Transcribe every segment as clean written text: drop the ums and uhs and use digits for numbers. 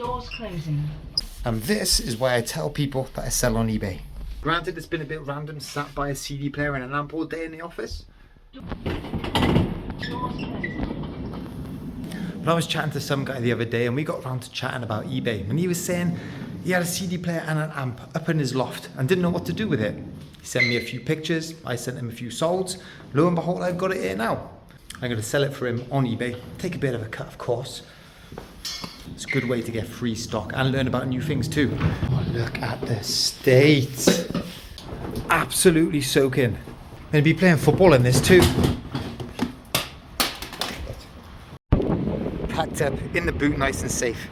Doors closing. And this is why I tell people that I sell on eBay. Granted, it's been a bit random, sat by a CD player and an amp all day in the office. But I was chatting to some guy the other day and we got around to chatting about eBay. And he was saying he had a CD player and an amp up in his loft and didn't know what to do with it. He sent me a few pictures, I sent him a few solds. Lo and behold, I've got it here now. I'm going to sell it for him on eBay. Take a bit of a cut, of course. It's a good way to get free stock and learn about new things too. Oh, look at the state. Absolutely soaking. I'm going to be playing football in this too. Packed up in the boot, nice and safe.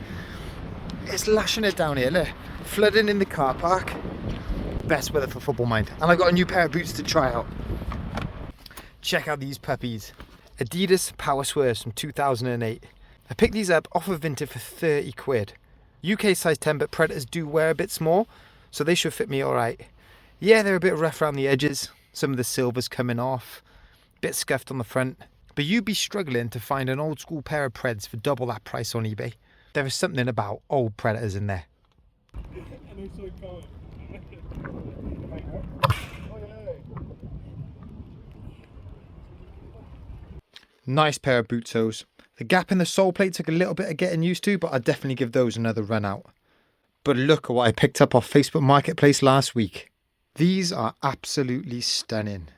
It's lashing it down here, look. Flooding in the car park. Best weather for football, mind. And I got a new pair of boots to try out. Check out these puppies. Adidas Power Swerves from 2008. I picked these up off of Vinted for 30 quid. UK size 10, but Predators do wear a bit small, so they should fit me alright. Yeah, they're a bit rough around the edges. Some of the silver's coming off. Bit scuffed on the front. But you'd be struggling to find an old school pair of Preds for double that price on eBay. There is something about old Predators in there. Nice pair of boot toes. The gap in the sole plate took a little bit of getting used to, but I'd definitely give those another run out. But look at what I picked up off Facebook Marketplace last week. These are absolutely stunning.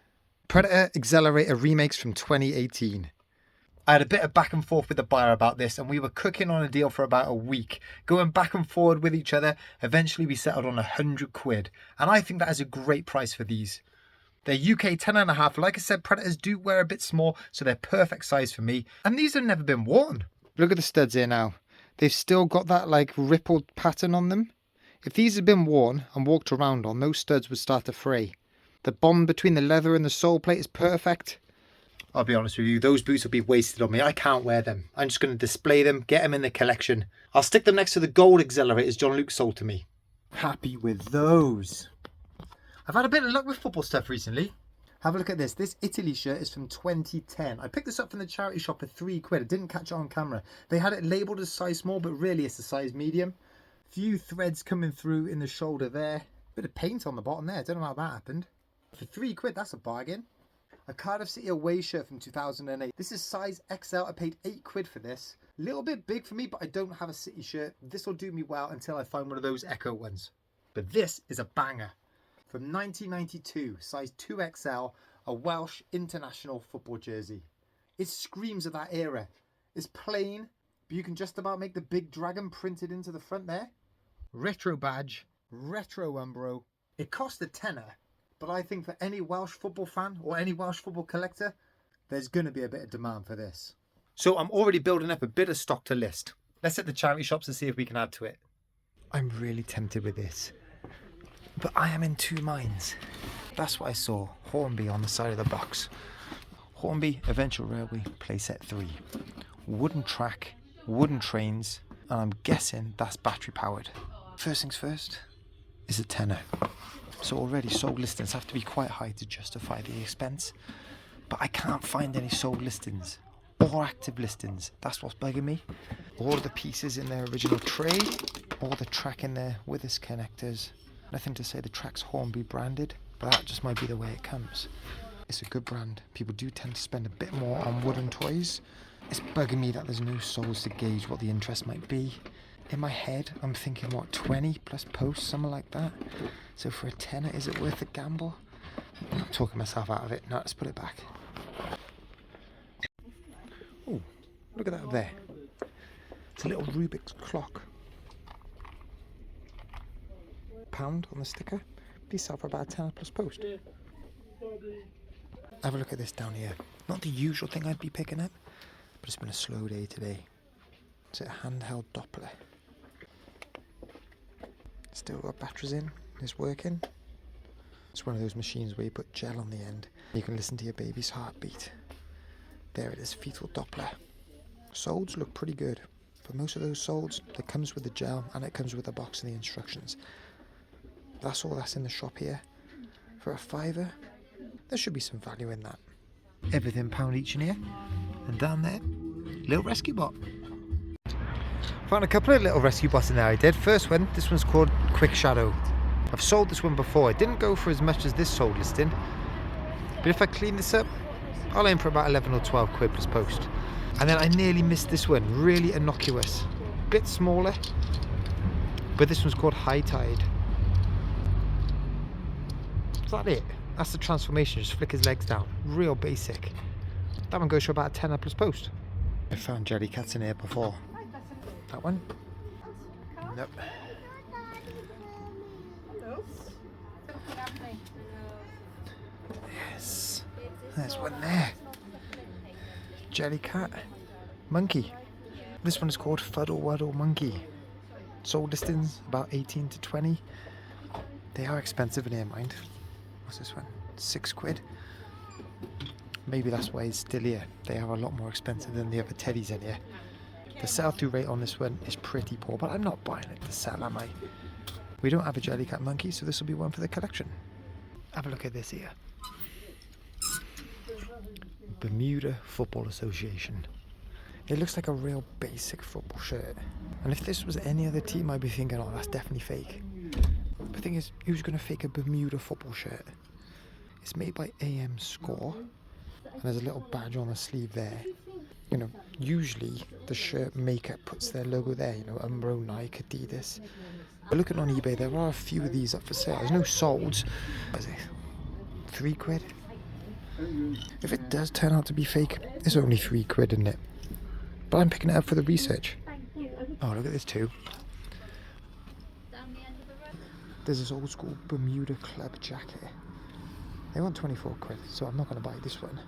Predator Accelerator remakes from 2018. I had a bit of back and forth with the buyer about this and we were cooking on a deal for about a week, going back and forward with each other. Eventually we settled on 100 quid and I think that is a great price for these. They're UK 10.5. Like I said, Predators do wear a bit small, so they're perfect size for me. And these have never been worn. Look at the studs here now. They've still got that like rippled pattern on them. If these had been worn and walked around on, those studs would start to fray. The bond between the leather and the sole plate is perfect. I'll be honest with you, those boots will be wasted on me. I can't wear them. I'm just going to display them, get them in the collection. I'll stick them next to the gold accelerators John Luke sold to me. Happy with those. I've had a bit of luck with football stuff recently. Have a look at this. This Italy shirt is from 2010. I picked this up from the charity shop for 3 quid. I didn't catch it on camera. They had it labelled as size small, but really it's a size medium. Few threads coming through in the shoulder there. Bit of paint on the bottom there. Don't know how that happened. For 3 quid, that's a bargain. A Cardiff City away shirt from 2008. This is size XL. I paid 8 quid for this. A little bit big for me, but I don't have a City shirt. This will do me well until I find one of those Echo ones. But this is a banger. From 1992, size 2XL, a Welsh international football jersey. It screams of that era. It's plain, but you can just about make the big dragon printed into the front there. Retro badge, retro umbro. It cost a tenner, but I think for any Welsh football fan or any Welsh football collector, there's going to be a bit of demand for this. So I'm already building up a bit of stock to list. Let's hit the charity shops and see if we can add to it. I'm really tempted with this. But I am in two minds. That's what I saw. Hornby on the side of the box. Hornby Eventual Railway Playset 3. Wooden track, wooden trains, and I'm guessing that's battery powered. First things first is a tenner. So already sold listings have to be quite high to justify the expense. But I can't find any sold listings or active listings. That's what's bugging me. All of the pieces in their original tray, all the track in there with its connectors. Nothing to say the track's Hornby branded, but that just might be the way it comes. It's a good brand. People do tend to spend a bit more on wooden toys. It's bugging me that there's no soles to gauge what the interest might be. In my head, I'm thinking, what, 20 plus posts, something like that? So for a tenner, is it worth a gamble? I'm not talking myself out of it. No, let's put it back. Oh, look at that up there. It's a little Rubik's clock. £1 on the sticker. Be sell for about 10 plus post. Have a look at this down here. Not the usual thing I'd be picking up, but it's been a slow day today. It's a handheld Doppler. Still got batteries in. It's working. It's one of those machines where you put gel on the end. You can listen to your baby's heartbeat. There it is, fetal Doppler. Solds look pretty good. For most of those solds, it comes with the gel and it comes with the box and the instructions. That's all that's in the shop here. For a £5, there should be some value in that. Everything £1 each in here. And down there, little rescue bot. Found a couple of little rescue bots in there I did. First one, this one's called Quick Shadow. I've sold this one before. It didn't go for as much as this sold listing. But if I clean this up, I'll aim for about 11 or 12 quid plus post. And then I nearly missed this one. Really innocuous. Bit smaller. But this one's called High Tide. Is that it? That's the transformation. Just flick his legs down. Real basic. That one goes for about a 10 plus post. I found jelly cats in here before. That one? Nope. Yes. There's one there. Jelly cat. Monkey. This one is called Fuddle Wuddle Monkey. Sold listings about 18 to 20. They are expensive in here, mind. What's this one? 6 quid. Maybe that's why it's still here. They are a lot more expensive than the other teddies in here. The sell-through rate on this one is pretty poor, but I'm not buying it to sell, am I? We don't have a jellycat monkey, so this will be one for the collection. Have a look at this here. Bermuda Football Association. It looks like a real basic football shirt. And if this was any other team, I'd be thinking, oh, that's definitely fake. But the thing is, who's going to fake a Bermuda football shirt? It's made by AM Score. And there's a little badge on the sleeve there. You know, usually the shirt maker puts their logo there, you know, Umbro, Nike, Adidas. But looking on eBay, there are a few of these up for sale. There's no solds. What is it? 3 quid? If it does turn out to be fake, it's only 3 quid, isn't it? But I'm picking it up for the research. Oh, look at this too. There's this old school Bermuda club jacket. They want 24 quid, so I'm not going to buy this one.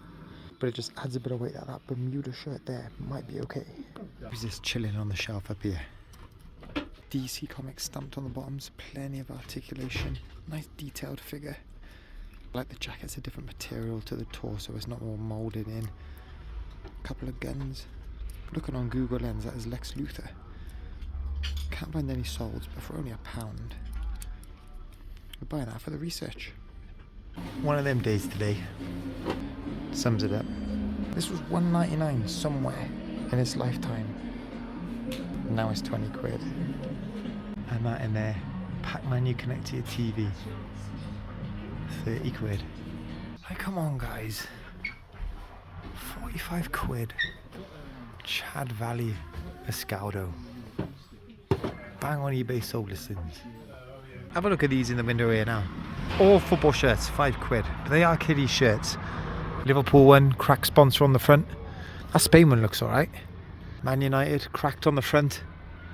But it just adds a bit of weight. That Bermuda shirt there might be okay. Who's this chilling on the shelf up here? DC Comics stamped on the bottoms, plenty of articulation, nice detailed figure. I like the jacket's a different material to the torso, it's not all moulded in. Couple of guns. Looking on Google Lens, that is Lex Luthor. Can't find any solds, but for only £1, we're buying that for the research. One of them days today. Sums it up. This was $1.99 somewhere in its lifetime. Now it's 20 quid. And that in there. Pac-Man you connect to your TV. 30 quid. Like, come on guys. 45 quid. Chad Valley Escaldo. Bang on eBay sold listings. Have a look at these in the window here now. All football shirts, 5 quid. But they are kiddie shirts. Liverpool one, cracked sponsor on the front. That Spain one looks alright. Man United, cracked on the front.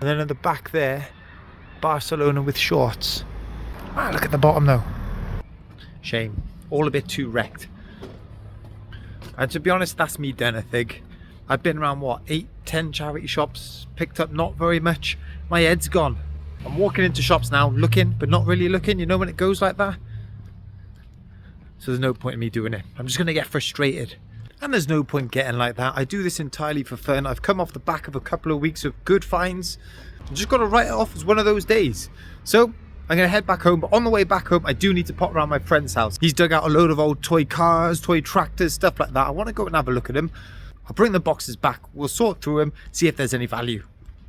And then at the back there, Barcelona with shorts. Ah, look at the bottom though. Shame. All a bit too wrecked. And to be honest, that's me done, I think. I've been around, what, 8, 10 charity shops, picked up not very much. My head's gone. I'm walking into shops now, looking, but not really looking. You know when it goes like that? So there's no point in me doing it. I'm just going to get frustrated. And there's no point getting like that. I do this entirely for fun. I've come off the back of a couple of weeks of good finds. I'm just going to write it off as one of those days. So I'm going to head back home. But on the way back home, I do need to pop around my friend's house. He's dug out a load of old toy cars, toy tractors, stuff like that. I want to go and have a look at them. I'll bring the boxes back. We'll sort through them, see if there's any value.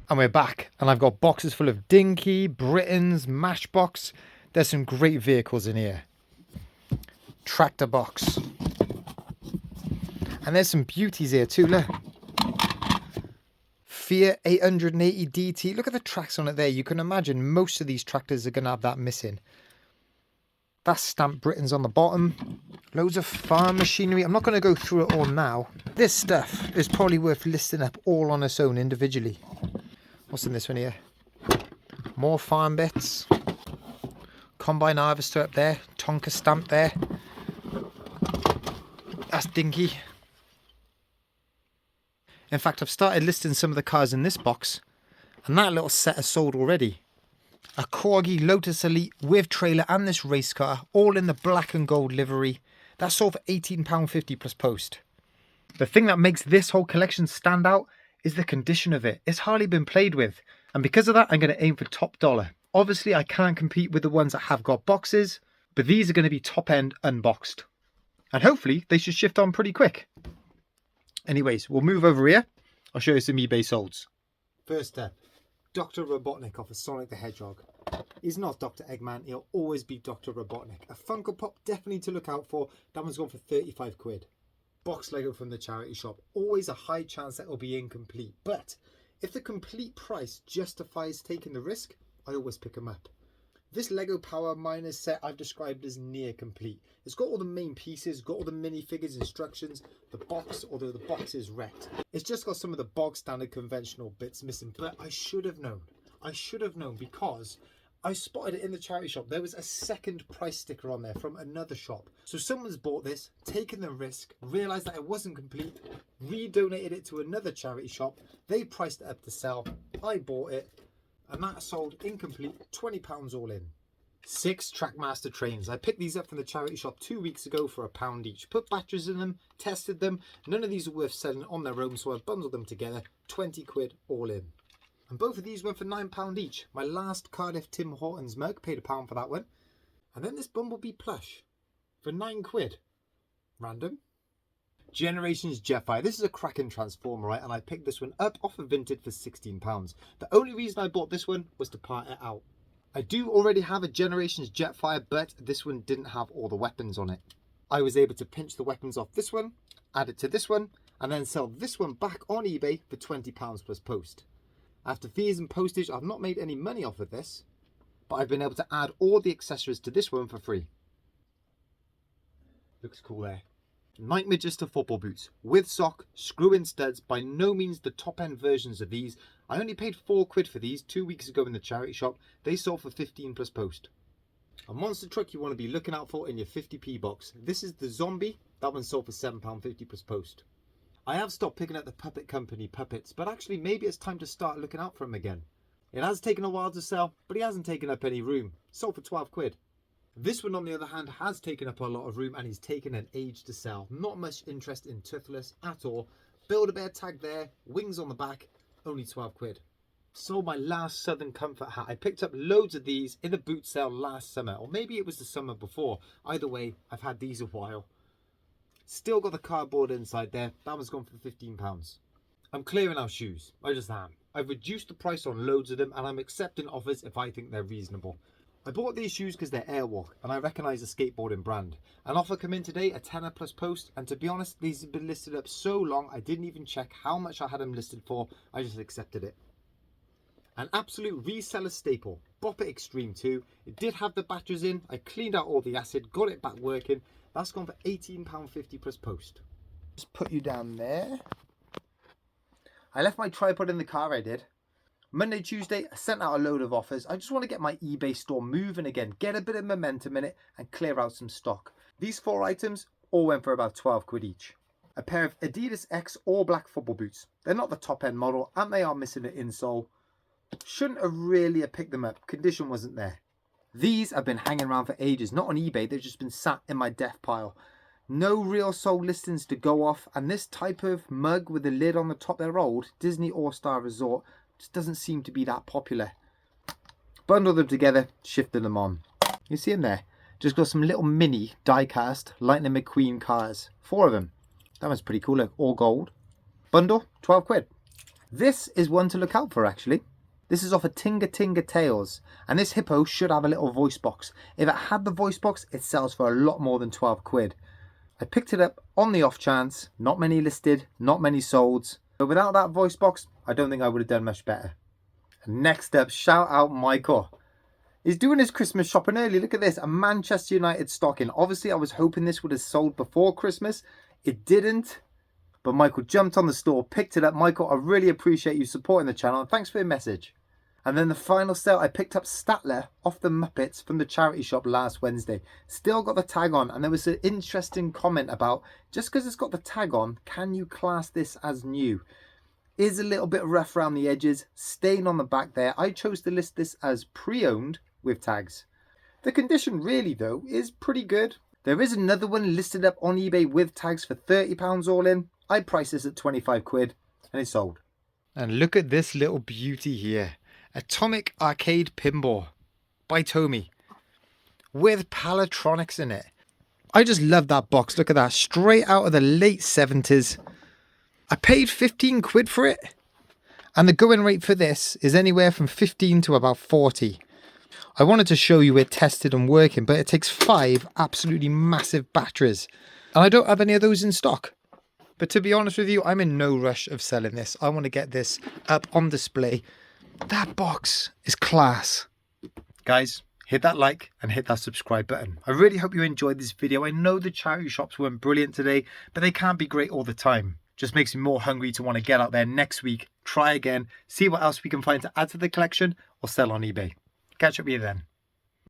And we're back. And I've got boxes full of Dinky, Britons, Matchbox. There's some great vehicles in here. Tractor box. And there's some beauties here too, look. Fiat 880 DT. Look at the tracks on it there. You can imagine most of these tractors are going to have that missing. That's stamped Britons on the bottom. Loads of farm machinery. I'm not going to go through it all now. This stuff is probably worth listing up all on its own individually. What's in this one here? More farm bits. Combine harvester up there. Tonka stamp there. That's Dinky. In fact, I've started listing some of the cars in this box, and that little set is sold already. A Corgi Lotus Elite with trailer and this race car, all in the black and gold livery. That sold for £18.50 plus post. The thing that makes this whole collection stand out is the condition of it. It's hardly been played with, and because of that, I'm going to aim for top dollar. Obviously, I can't compete with the ones that have got boxes, but these are going to be top end unboxed. And hopefully, they should shift on pretty quick. Anyways, we'll move over here. I'll show you some eBay solds. First step, Dr. Robotnik off of Sonic the Hedgehog. He's not Dr. Eggman, he'll always be Dr. Robotnik. A Funko Pop definitely to look out for. That one's gone for 35 quid. Box Lego from the charity shop. Always a high chance that it'll be incomplete. But if the complete price justifies taking the risk, I always pick them up. This Lego Power Miners set I've described as near complete. It's got all the main pieces, got all the minifigures, instructions, the box, although the box is wrecked. It's just got some of the bog standard conventional bits missing, but I should have known. I should have known because I spotted it in the charity shop. There was a second price sticker on there from another shop. So someone's bought this, taken the risk, realised that it wasn't complete, redonated it to another charity shop. They priced it up to sell. I bought it. And that sold incomplete, £20 all in. 6 Trackmaster trains. I picked these up from the charity shop 2 weeks ago for £1 each. Put batteries in them, tested them. None of these are worth selling on their own, so I bundled them together. 20 quid all in. And both of these went for £9 each. My last Cardiff Tim Hortons mug, paid £1 for that one. And then this Bumblebee plush for 9 quid. Random. Generations Jetfire. This is a cracking transformer, right? And I picked this one up off of Vinted for £16. The only reason I bought this one was to part it out. I do already have a Generations Jetfire, but this one didn't have all the weapons on it. I was able to pinch the weapons off this one, add it to this one, and then sell this one back on eBay for £20 plus post. After fees and postage, I've not made any money off of this, but I've been able to add all the accessories to this one for free. Looks cool there. Night Magister football boots with sock, screw-in studs. By no means the top-end versions of these. I only paid 4 quid for these 2 weeks ago in the charity shop. They sold for 15 plus post. A monster truck you want to be looking out for in your 50p box. This is the Zombie. That one sold for £7.50 plus post. I have stopped picking up the Puppet Company puppets, but actually maybe it's time to start looking out for them again. It has taken a while to sell, but he hasn't taken up any room. Sold for 12 quid. This one, on the other hand, has taken up a lot of room and he's taken an age to sell. Not much interest in Toothless at all. Build-A-Bear tag there, wings on the back, only 12 quid. Sold my last Southern Comfort hat. I picked up loads of these in a boot sale last summer, or maybe it was the summer before. Either way, I've had these a while. Still got the cardboard inside there. That one's gone for £15. I'm clearing out shoes. I just am. I've reduced the price on loads of them and I'm accepting offers if I think they're reasonable. I bought these shoes because they're Airwalk and I recognise the skateboarding brand. An offer come in today, a tenner plus post, and to be honest, these have been listed up so long I didn't even check how much I had them listed for. I just accepted it. An absolute reseller staple, Bop It Extreme 2. It did have the batteries in. I cleaned out all the acid, got it back working. That's gone for £18.50 plus post. Just put you down there. I left my tripod in the car, I did. Monday, Tuesday, I sent out a load of offers. I just want to get my eBay store moving again, get a bit of momentum in it and clear out some stock. These 4 items all went for about 12 quid each. A pair of Adidas X all black football boots. They're not the top end model and they are missing an insole. Shouldn't have really picked them up. Condition wasn't there. These have been hanging around for ages, not on eBay. They've just been sat in my death pile. No real sold listings to go off, and this type of mug with the lid on the top, they're old. Disney All-Star Resort. Just doesn't seem to be that popular. Bundled them together, shifted them on. You see them there? Just got some little mini die-cast Lightning McQueen cars. 4 of them. That one's pretty cool, look, all gold. Bundle, 12 quid. This is one to look out for actually. This is off of Tinga Tinga Tales. And this hippo should have a little voice box. If it had the voice box, it sells for a lot more than 12 quid. I picked it up on the off chance. Not many listed, not many solds. But without that voice box, I don't think I would have done much better. Next up, shout out Michael. He's doing his Christmas shopping early. Look at this, a Manchester United stocking. Obviously, I was hoping this would have sold before Christmas. It didn't. But Michael jumped on the store, picked it up. Michael, I really appreciate you supporting the channel. And thanks for your message. And then the final sale, I picked up Statler off the Muppets from the charity shop last Wednesday. Still got the tag on. And there was an interesting comment about, just because it's got the tag on, can you class this as new? Is a little bit rough around the edges, stain on the back there. I chose to list this as pre-owned with tags. The condition really though is pretty good. There is another one listed up on eBay with tags for £30 all in. I priced this at 25 quid and it's sold. And look at this little beauty here. Atomic Arcade Pinball by Tomy with Palatronics in it. I just love that box. Look at that, straight out of the late 70s. I paid 15 quid for it And the going rate for this is anywhere from 15 to about 40. I wanted to show you it tested and working, but it takes 5 absolutely massive batteries. And I don't have any of those in stock. But to be honest with you, I'm in no rush of selling this. I want to get this up on display. That box is class. Guys, hit that like and hit that subscribe button. I really hope you enjoyed this video. I know the charity shops weren't brilliant today, but they can't be great all the time. Just makes me more hungry to want to get out there next week, try again, see what else we can find to add to the collection or sell on eBay. Catch up with you then.